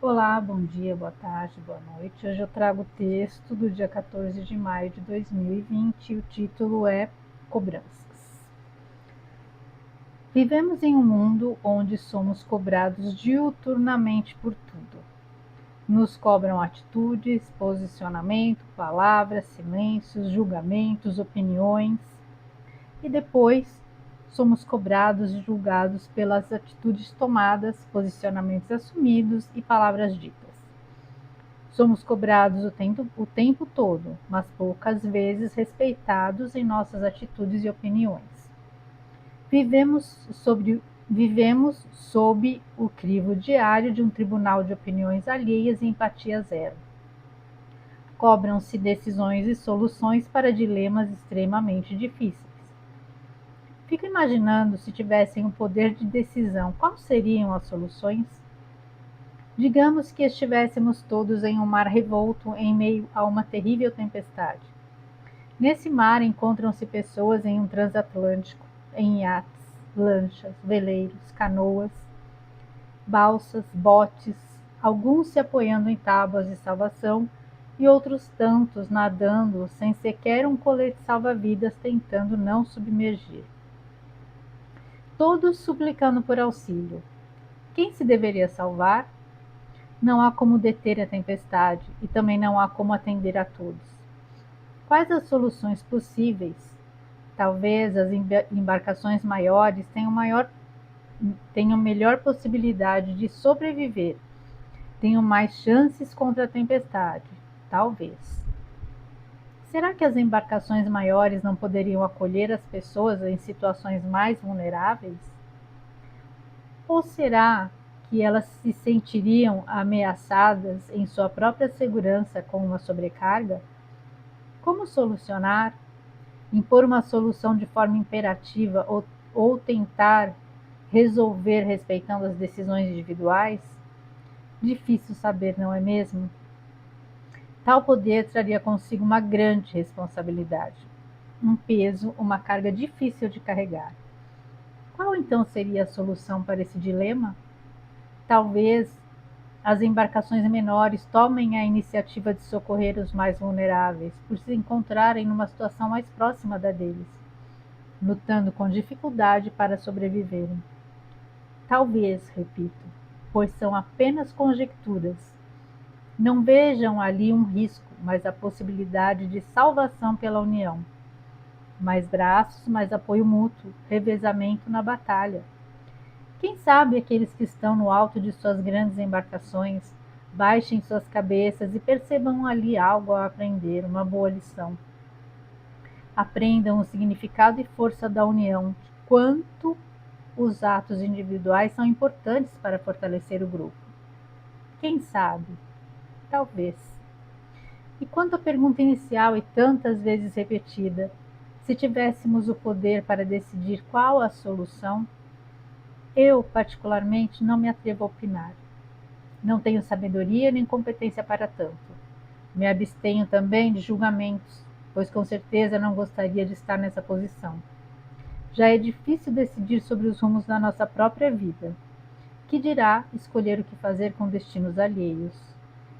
Olá, bom dia, boa tarde, boa noite. Hoje eu trago o texto do dia 14 de maio de 2020 e o título é Cobranças. Vivemos em um mundo onde somos cobrados diuturnamente por tudo. Nos cobram atitudes, posicionamento, palavras, silêncios, julgamentos, opiniões e depois somos cobrados e julgados pelas atitudes tomadas, posicionamentos assumidos e palavras ditas. Somos cobrados o tempo todo, mas poucas vezes respeitados em nossas atitudes e opiniões. Vivemos sob o crivo diário de um tribunal de opiniões alheias e empatia zero. Cobram-se decisões e soluções para dilemas extremamente difíceis. Fico imaginando se tivessem o poder de decisão, quais seriam as soluções? Digamos que estivéssemos todos em um mar revolto em meio a uma terrível tempestade. Nesse mar encontram-se pessoas em um transatlântico, em iates, lanchas, veleiros, canoas, balsas, botes, alguns se apoiando em tábuas de salvação e outros tantos nadando sem sequer um colete salva-vidas tentando não submergir. Todos suplicando por auxílio. Quem se deveria salvar? Não há como deter a tempestade e também não há como atender a todos. Quais as soluções possíveis? Talvez as embarcações maiores tenham melhor possibilidade de sobreviver, tenham mais chances contra a tempestade. Talvez. Será que as embarcações maiores não poderiam acolher as pessoas em situações mais vulneráveis? Ou será que elas se sentiriam ameaçadas em sua própria segurança com uma sobrecarga? Como solucionar? Impor uma solução de forma imperativa ou tentar resolver respeitando as decisões individuais? Difícil saber, não é mesmo? Tal poder traria consigo uma grande responsabilidade, um peso, uma carga difícil de carregar. Qual então seria a solução para esse dilema? Talvez as embarcações menores tomem a iniciativa de socorrer os mais vulneráveis, por se encontrarem numa situação mais próxima da deles, lutando com dificuldade para sobreviverem. Talvez, repito, pois são apenas conjecturas. Não vejam ali um risco, mas a possibilidade de salvação pela união. Mais braços, mais apoio mútuo, revezamento na batalha. Quem sabe aqueles que estão no alto de suas grandes embarcações baixem suas cabeças e percebam ali algo a aprender, uma boa lição. Aprendam o significado e força da união, quanto os atos individuais são importantes para fortalecer o grupo. Quem sabe? Talvez. E quanto à pergunta inicial e tantas vezes repetida, se tivéssemos o poder para decidir qual a solução, eu, particularmente, não me atrevo a opinar. Não tenho sabedoria nem competência para tanto. Me abstenho também de julgamentos, pois com certeza não gostaria de estar nessa posição. Já é difícil decidir sobre os rumos da nossa própria vida. Que dirá escolher o que fazer com destinos alheios?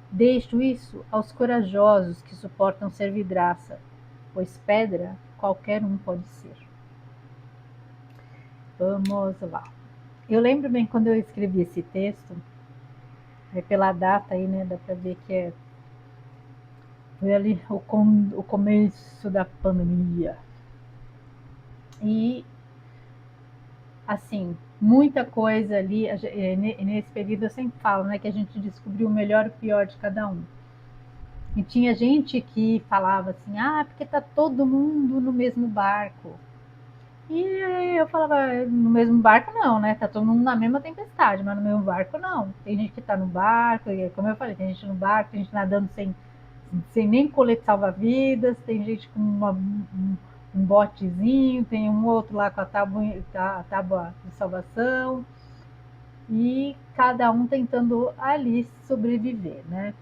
Deixo isso aos corajosos que suportam ser vidraça, pois pedra qualquer um pode ser. Vamos lá. Eu lembro bem quando eu escrevi esse texto, pela data aí, né, dá para ver que foi ali o começo da pandemia. E, assim, muita coisa ali, nesse período eu sempre falo, né, que a gente descobriu o melhor e o pior de cada um. E tinha gente que falava assim, porque tá todo mundo no mesmo barco. E eu falava, no mesmo barco não, né? Tá todo mundo na mesma tempestade, mas no mesmo barco não. Tem gente que tá no barco, e como eu falei, tem gente no barco, tem gente nadando sem nem colete salva-vidas, tem gente com um botezinho, tem um outro lá com a tábua de salvação, e cada um tentando ali sobreviver, né?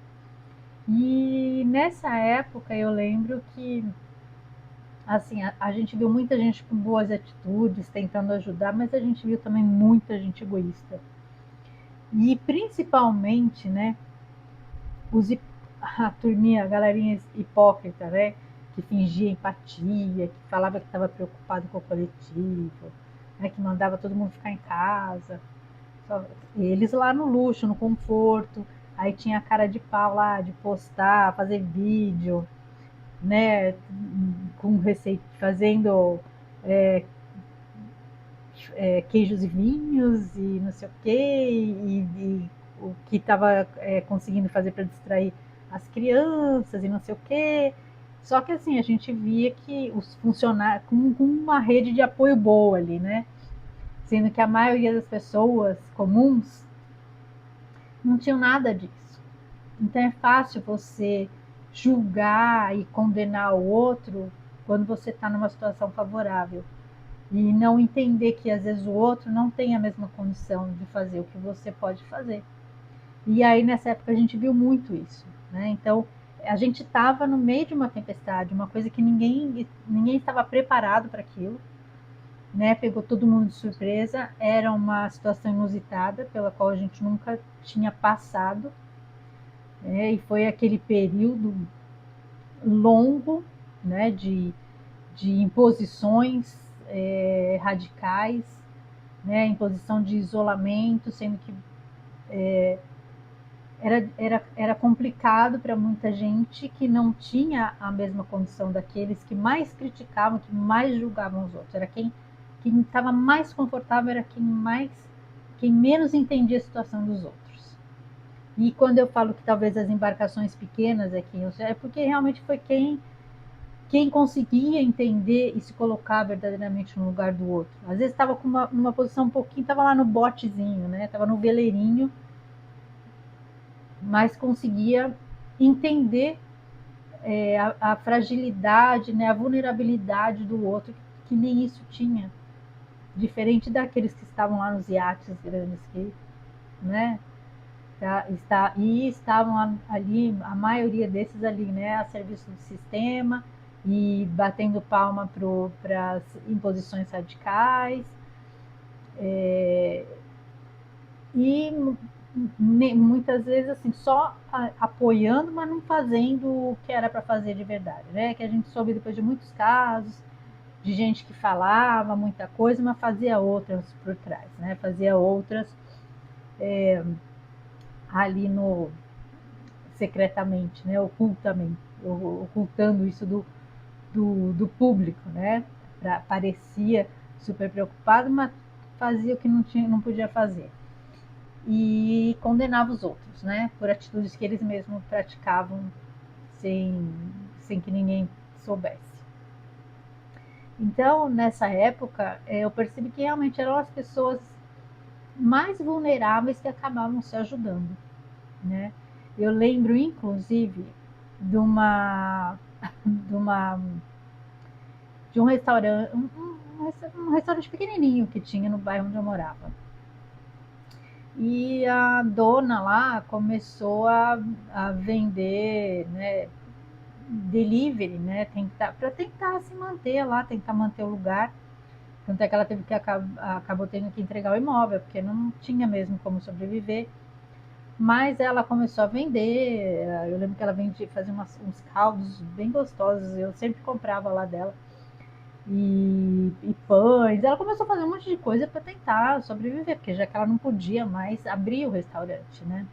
E nessa época eu lembro que assim, a gente viu muita gente com boas atitudes, tentando ajudar, mas a gente viu também muita gente egoísta. E principalmente, né, os, a turminha, a galerinha hipócrita, né, que fingia empatia, que falava que estava preocupado com o coletivo, né, que mandava todo mundo ficar em casa. Só, eles lá no luxo, no conforto, aí tinha a cara de pau lá de postar, fazer vídeo, né, com receita, fazendo é, queijos e vinhos e não sei o quê, e o que estava conseguindo fazer para distrair as crianças e não sei o quê. Só que assim, a gente via que os funcionários, com uma rede de apoio boa ali, né? Sendo que a maioria das pessoas comuns não tinham nada disso. Então é fácil você julgar e condenar o outro quando você está numa situação favorável e não entender que às vezes o outro não tem a mesma condição de fazer o que você pode fazer. E aí nessa época a gente viu muito isso, né? Então a gente estava no meio de uma tempestade, uma coisa que ninguém estava preparado para aquilo, né? Pegou todo mundo de surpresa, era uma situação inusitada pela qual a gente nunca tinha passado, né? E foi aquele período longo, né? De imposições radicais, né, em posição de isolamento, sendo que era complicado para muita gente que não tinha a mesma condição daqueles que mais criticavam, que mais julgavam os outros. Era quem estava mais confortável, era quem menos entendia a situação dos outros. E quando eu falo que talvez as embarcações pequenas é porque realmente foi quem conseguia entender e se colocar verdadeiramente no lugar do outro. Às vezes estava numa posição um pouquinho, estava lá no botezinho, né? Estava no veleirinho, mas conseguia entender a fragilidade, né? A vulnerabilidade do outro, que nem isso tinha. Diferente daqueles que estavam lá nos iates grandes, que, né? E estavam ali, a maioria desses ali, né, a serviço do sistema e batendo palma para as imposições radicais e muitas vezes assim só apoiando, mas não fazendo o que era para fazer de verdade, né? Que a gente soube depois de muitos casos de gente que falava muita coisa, mas fazia outras por trás, né? Fazia outras ali no secretamente, né, ocultamente, ocultando isso do público, né? Parecia super preocupado, mas fazia o que não podia fazer. E condenava os outros, né? Por atitudes que eles mesmos praticavam sem, sem que ninguém soubesse. Então, nessa época, eu percebi que realmente eram as pessoas mais vulneráveis que acabavam se ajudando, né? Eu lembro, inclusive, de uma, de uma de um restaurante, um restaurante pequenininho que tinha no bairro onde eu morava. E a dona lá começou a vender, né, delivery, né, para tentar se manter lá, tentar manter o lugar. Tanto é que ela teve que acabou tendo que entregar o imóvel, porque não tinha mesmo como sobreviver. Mas ela começou a vender. Eu lembro que ela vendia, fazia uns caldos bem gostosos. Eu sempre comprava lá dela. E pães. Ela começou a fazer um monte de coisa para tentar sobreviver, porque já que ela não podia mais abrir o restaurante, né?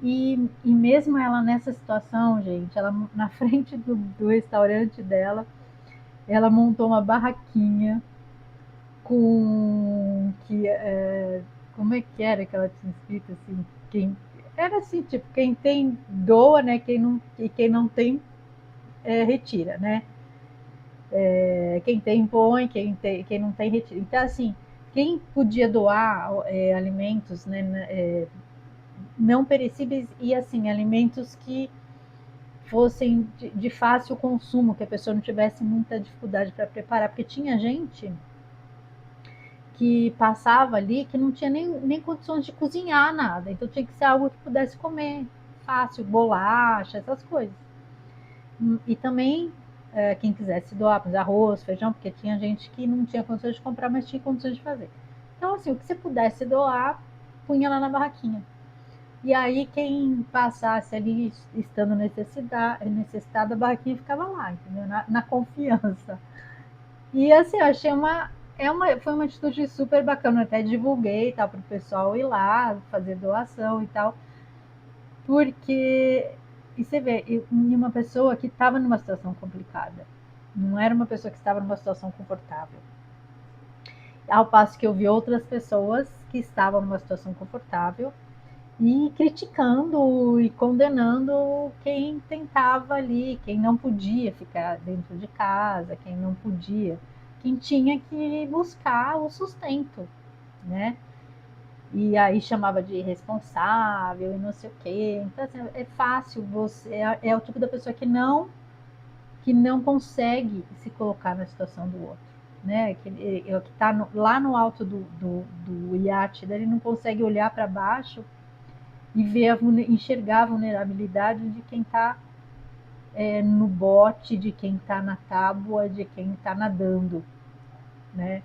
E mesmo ela nessa situação, gente, ela na frente do restaurante dela, ela montou uma barraquinha com como é que era que ela tinha escrito assim? Quem era assim, tipo, quem tem doa, né? Quem não tem retira, né? Quem tem põe, quem não tem retira. Então, assim, quem podia doar alimentos, né, não perecíveis e, assim, alimentos que fossem de fácil consumo, que a pessoa não tivesse muita dificuldade para preparar, porque tinha gente que passava ali que não tinha nem condições de cozinhar nada, então tinha que ser algo que pudesse comer fácil, bolacha, essas coisas. E também quem quisesse doar, por exemplo, arroz, feijão, porque tinha gente que não tinha condições de comprar, mas tinha condições de fazer. Então, assim, o que você pudesse doar, punha lá na barraquinha. E aí quem passasse ali estando necessitado, a barraquinha ficava lá, entendeu? Na confiança. E assim, eu achei foi uma atitude super bacana. Eu até divulguei tal, para o pessoal ir lá, fazer doação e tal. Porque, e você vê, uma pessoa que estava numa situação complicada. Não era uma pessoa que estava numa situação confortável. Ao passo que eu vi outras pessoas que estavam numa situação confortável e criticando e condenando quem tentava ali, quem não podia ficar dentro de casa, quem não podia, quem tinha que buscar o sustento, né? E aí chamava de irresponsável e não sei o quê. Então, assim, é fácil você. É o tipo da pessoa que não consegue se colocar na situação do outro. Né? Que está lá no alto do iate, ele não consegue olhar para baixo e enxergar a vulnerabilidade de quem está no bote, de quem está na tábua, de quem está nadando, né?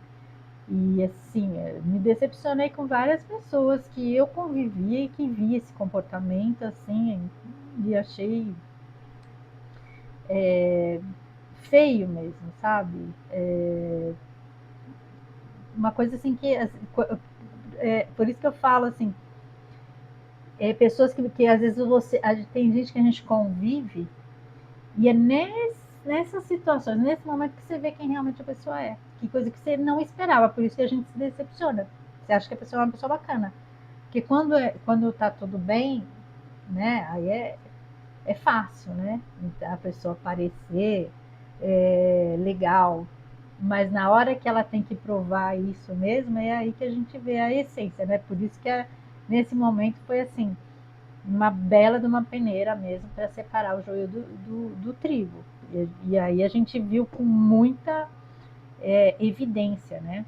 E assim, me decepcionei com várias pessoas que eu convivia e que via esse comportamento assim, e achei feio mesmo, sabe? Uma coisa assim que por isso que eu falo assim, pessoas que às vezes tem gente que a gente convive e é nessas situações, nesse momento que você vê quem realmente a pessoa é. Que coisa que você não esperava, por isso que a gente se decepciona. Você acha que a pessoa é uma pessoa bacana. Porque quando tá tudo bem, né, aí é fácil, né? A pessoa parecer legal. Mas na hora que ela tem que provar isso mesmo, é aí que a gente vê a essência, né? Por isso que nesse momento foi assim, uma bela de uma peneira mesmo para separar o joio do trigo. E aí a gente viu com muita evidência, né?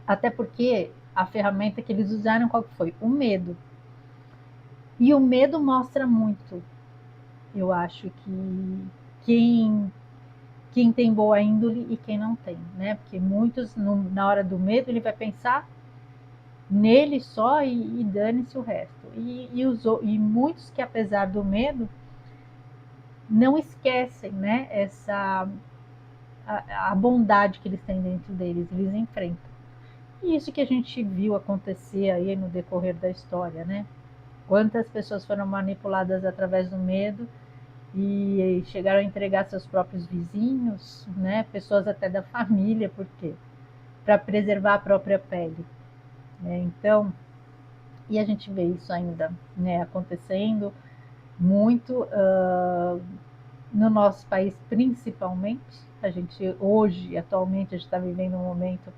Até porque a ferramenta que eles usaram, qual que foi? O medo. E o medo mostra muito, eu acho, que quem, quem tem boa índole e quem não tem, né? Porque muitos, na hora do medo, ele vai pensar nele só e dane-se o resto. E muitos que, apesar do medo, não esquecem, né, a bondade que eles têm dentro deles, eles enfrentam. E isso que a gente viu acontecer aí no decorrer da história, né? Quantas pessoas foram manipuladas através do medo e chegaram a entregar seus próprios vizinhos, né? Pessoas até da família, por quê? Para preservar a própria pele, né? Então, e a gente vê isso ainda, né, acontecendo muito no nosso país, principalmente. A gente hoje, atualmente, a gente está vivendo um momento.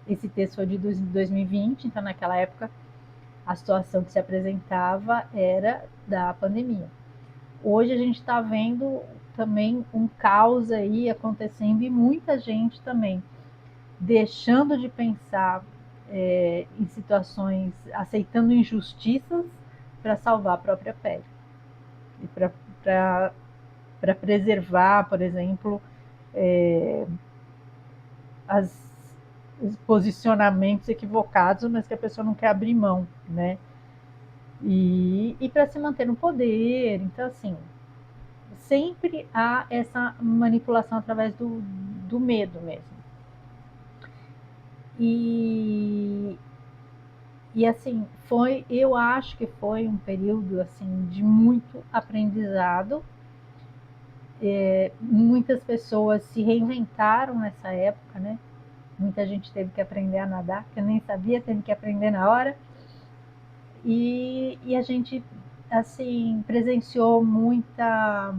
Esse texto foi de 2020, então naquela época a situação que se apresentava era da pandemia. Hoje a gente está vendo também um caos aí acontecendo e muita gente também deixando de pensar em situações, aceitando injustiças para salvar a própria pele e para preservar, por exemplo, as, os posicionamentos equivocados, mas que a pessoa não quer abrir mão, né? E para se manter no poder. Então, assim, sempre há essa manipulação através do medo mesmo. E, e assim, eu acho que foi um período assim de muito aprendizado. Muitas pessoas se reinventaram nessa época, né? Muita gente teve que aprender a nadar, que eu nem sabia, teve que aprender na hora. E a gente assim presenciou muitas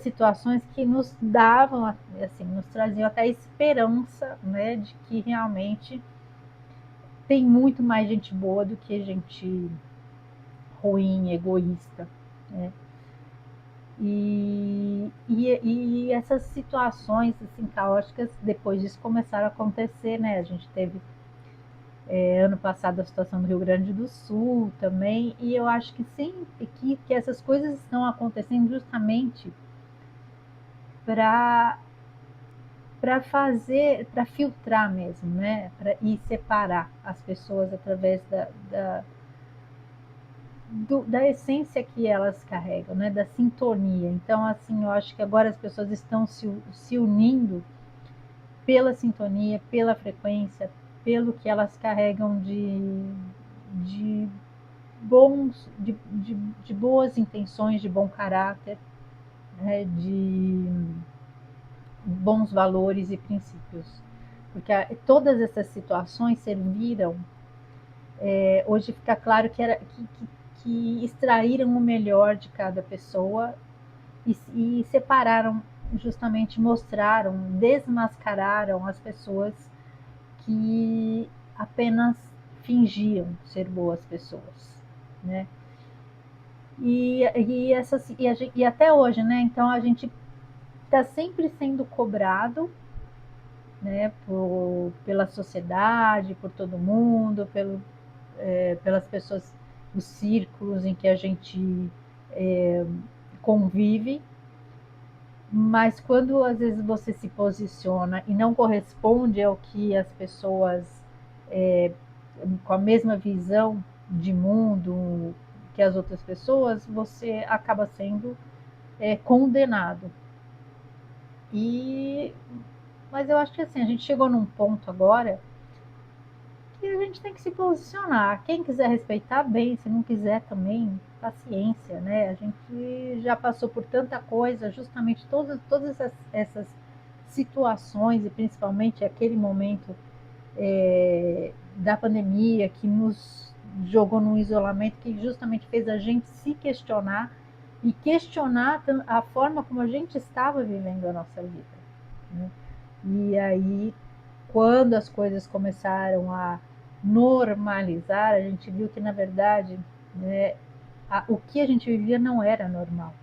situações que nos davam, assim, nos traziam até esperança, né, de que realmente tem muito mais gente boa do que gente ruim, egoísta, né? E essas situações assim caóticas depois disso começaram a acontecer, né? A gente teve ano passado a situação do Rio Grande do Sul também, e eu acho que sempre que essas coisas estão acontecendo justamente para para filtrar mesmo, né? E separar as pessoas através da essência que elas carregam, né? Da sintonia. Então, assim, eu acho que agora as pessoas estão se unindo pela sintonia, pela frequência, pelo que elas carregam de de boas intenções, de bom caráter, né? De bons valores e princípios. Porque todas essas situações serviram, hoje fica claro que extraíram o melhor de cada pessoa e separaram, justamente mostraram, desmascararam as pessoas que apenas fingiam ser boas pessoas, né? E até hoje, né? Então a gente está sempre sendo cobrado, né? Pela sociedade, por todo mundo, pelas pessoas, os círculos em que a gente é, convive. Mas quando às vezes você se posiciona e não corresponde ao que as pessoas é, com a mesma visão de mundo que as outras pessoas, você acaba sendo condenado. E mas eu acho que assim, a gente chegou num ponto agora que a gente tem que se posicionar. Quem quiser respeitar, bem, se não quiser também, paciência, né? A gente já passou por tanta coisa, justamente todas essas situações, e principalmente aquele momento da pandemia que nos jogou num isolamento que justamente fez a gente se questionar e questionar a forma como a gente estava vivendo a nossa vida, né? E aí, quando as coisas começaram a normalizar, a gente viu que, na verdade, né, o que a gente vivia não era normal,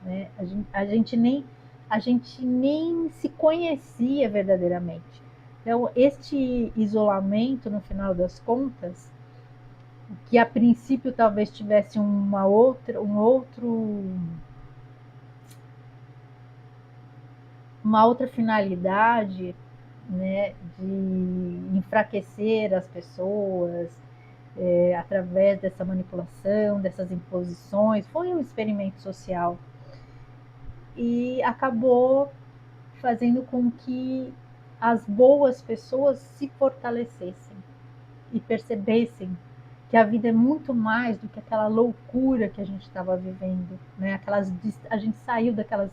né? A gente nem se conhecia verdadeiramente. Então, este isolamento, no final das contas, que a princípio talvez tivesse uma outra finalidade, né, de enfraquecer as pessoas, através dessa manipulação, dessas imposições, foi um experimento social e acabou fazendo com que as boas pessoas se fortalecessem e percebessem que a vida é muito mais do que aquela loucura que a gente estava vivendo, né? A gente saiu daquelas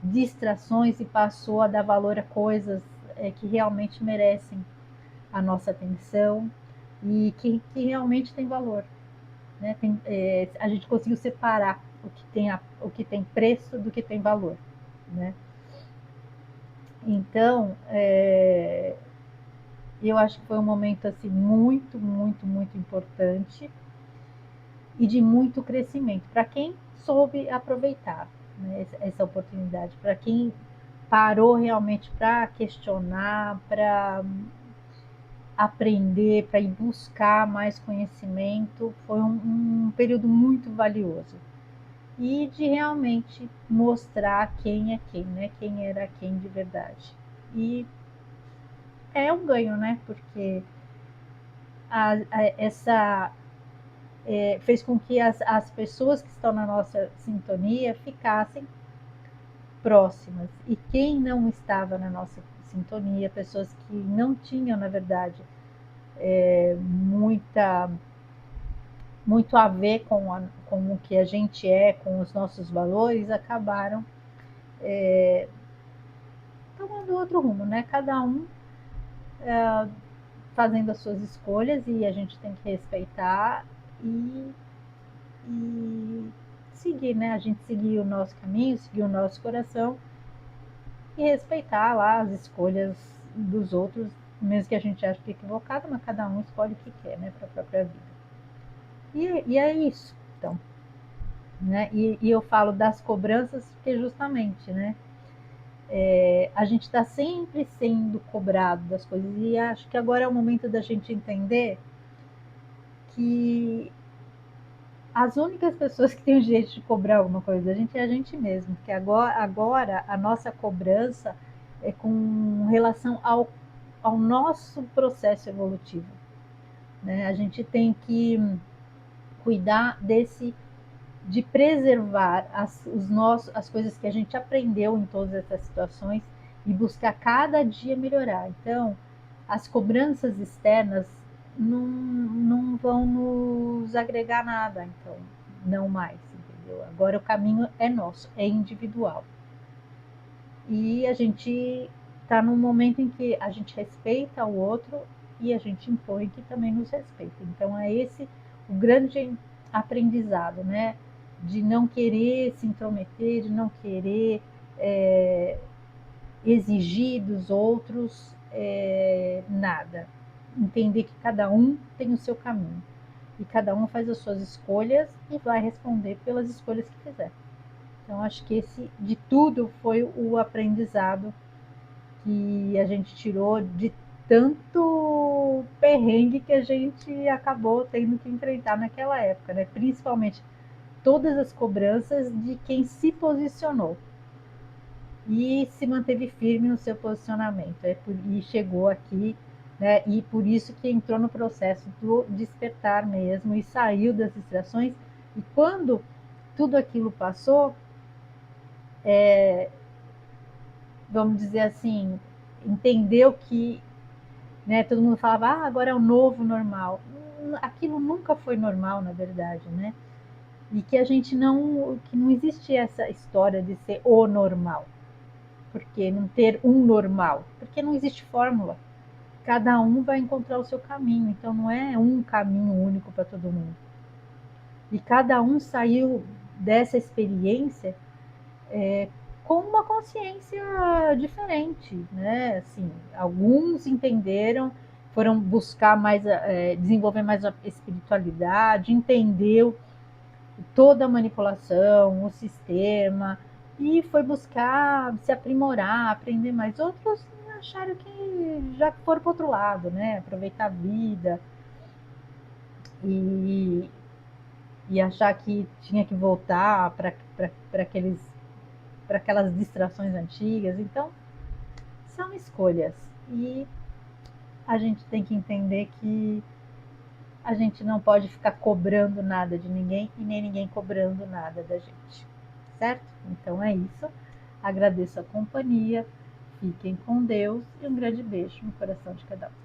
distrações e passou a dar valor a coisas que realmente merecem a nossa atenção e que realmente tem valor, né? A gente conseguiu separar o que tem preço do que tem valor, né? Então, eu acho que foi um momento assim muito, muito, muito importante e de muito crescimento para quem soube aproveitar, né, essa oportunidade, para quem parou realmente para questionar, para aprender, para ir buscar mais conhecimento, foi um período muito valioso. E de realmente mostrar quem é quem, né? Quem era quem de verdade. E é um ganho, né? Porque essa fez com que as pessoas que estão na nossa sintonia ficassem próximas. E quem não estava na nossa sintonia, pessoas que não tinham, na verdade, muita muito a ver com o que a gente é, com os nossos valores, acabaram tomando outro rumo, né? Cada um fazendo as suas escolhas e a gente tem que respeitar e seguir, né? A gente seguir o nosso caminho, seguir o nosso coração e respeitar lá as escolhas dos outros, mesmo que a gente ache que é equivocado, mas cada um escolhe o que quer, né, para a própria vida. E é isso, então, né? E eu falo das cobranças porque justamente, né? A gente está sempre sendo cobrado das coisas e acho que agora é o momento da gente entender que as únicas pessoas que têm o direito de cobrar alguma coisa da gente é a gente mesmo, porque agora a nossa cobrança com relação ao nosso processo evolutivo, né? A gente tem que cuidar de preservar as coisas que a gente aprendeu em todas essas situações e buscar cada dia melhorar. Então, as cobranças externas não vão nos agregar nada, então, não mais, entendeu? Agora o caminho é nosso, é individual. E a gente está num momento em que a gente respeita o outro e a gente impõe que também nos respeita. Então é esse o grande aprendizado, né? De não querer se intrometer, de não querer exigir dos outros nada. Entender que cada um tem o seu caminho e cada um faz as suas escolhas e vai responder pelas escolhas que fizer. Então acho que esse de tudo foi o aprendizado que a gente tirou de tanto perrengue que a gente acabou tendo que enfrentar naquela época, né? Principalmente todas as cobranças de quem se posicionou e se manteve firme no seu posicionamento. E chegou aqui, né? E por isso que entrou no processo do despertar mesmo e saiu das distrações. E quando tudo aquilo passou, vamos dizer assim, entendeu que, né, todo mundo falava, agora é o novo normal. Aquilo nunca foi normal, na verdade, né? E que não existe essa história de ser o normal. Porque não ter um normal? Porque não existe fórmula. Cada um vai encontrar o seu caminho, então não é um caminho único para todo mundo. E cada um saiu dessa experiência com uma consciência diferente, né? Assim, alguns entenderam, foram buscar mais, desenvolver mais a espiritualidade, entendeu toda a manipulação, o sistema, e foi buscar se aprimorar, aprender mais. Outros acharam que já foram para outro lado, né? Aproveitar a vida e, e achar que tinha que voltar para aquelas distrações antigas. Então, são escolhas. E a gente tem que entender que a gente não pode ficar cobrando nada de ninguém e nem ninguém cobrando nada da gente. Certo? Então é isso. Agradeço a companhia. Fiquem com Deus e um grande beijo no coração de cada um.